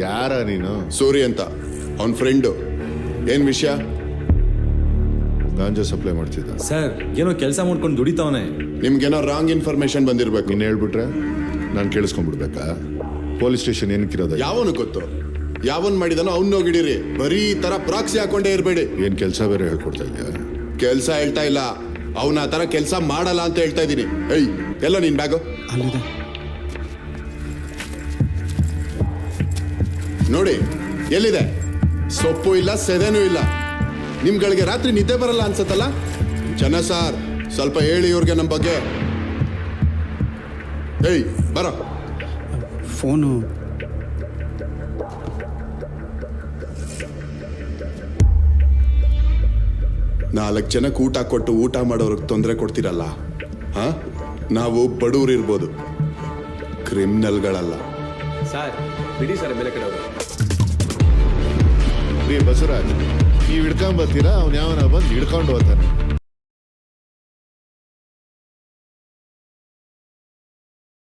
ಯಾರ ನೀನು? ಸೂರಿ ಅಂತ ಅವನ್ ಫ್ರೆಂಡು. ಏನ್ ವಿಷಯ? ಗಾಂಜಾ ಸಪ್ಲೈ ಮಾಡ್ತಿದ್ದ. ಸರ್ ಏನೋ ಕೆಲಸ ಮಾಡ್ಕೊಂಡು ದುಡಿತಾವನೆ. ನಿಮ್ಗೇನೋ ರಾಂಗ್ ಇನ್ಫಾರ್ಮೇಶನ್ ಬಂದಿರ್ಬೇಕು. ನೀನು ಹೇಳ್ಬಿಟ್ರೆ ನಾನು ಕೇಳಿಸ್ಕೊಂಡ್ಬಿಡ್ಬೇಕಾ? Police station ಏನಕ್ಕಿರೋದ? ಯಾವನು ಗೊತ್ತು? ಯಾವನ್ ಮಾಡಿದಾನೋ ಅವ್ನ ಹೋಗಿಡಿರಿ. ಬರೀ ಈ ತರ ಪ್ರಾಕ್ಸಿ ಹಾಕೊಂಡೇ ಇರ್ಬೇಡಿ. ಏನ್ ಕೆಲಸ ಬೇರೆ ಹೇಳ್ಕೊಡ್ತಾ ಇದ್ಯಾ? ಕೆಲ್ಸ ಹೇಳ್ತಾ ಇಲ್ಲ, ಅವನ ಆ ತರ ಕೆಲಸ ಮಾಡಲ್ಲ ಅಂತ ಹೇಳ್ತಾ ಇದೀನಿ. ಏಯ್, ಎಲ್ಲ ನಿನ್ ಬ್ಯಾಗು ಅಲ್ಲಿದೆ. ನೋಡಿ ಎಲ್ಲಿದೆ? ಸೊಪ್ಪು ಇಲ್ಲ, ಸೆದೆನೂ ಇಲ್ಲ. ನಿಮ್ಗಳಿಗೆ ರಾತ್ರಿ ನಿದ್ದೆ ಬರಲ್ಲ ಅನ್ಸತ್ತಲ್ಲ? ಜನ ಸಾರ್, ಸ್ವಲ್ಪ ಹೇಳಿ ಇವ್ರಿಗೆ ನಮ್ಮ ಬಗ್ಗೆ. ಏಯ್ ಬರೋ. ಫೋನು ನಾಲ್ಕು ಜನಕ್ಕೆ ಊಟ ಕೊಟ್ಟು ಊಟ ಮಾಡೋರಿಗೆ ತೊಂದರೆ ಕೊಡ್ತೀರಲ್ಲ, ಹಾ? ನಾವು ಬಡವ್ರು ಇರ್ಬೋದು, ಕ್ರಿಮಿನಲ್ಗಳಲ್ಲ. ಸರ್ ಬಿಡಿ ಸರ್, ಮೇಲೆ ಕಡೆ ಹೋಗಿ. ಬಸವರಾಜ್, ನೀವು ಹಿಡ್ಕೊಂಡ್ ಬರ್ತೀರಾ? ಅವ್ನು ಯಾವನ ಬಂದು ಹಿಡ್ಕೊಂಡು ಹೋಗ್ತಾನೆ.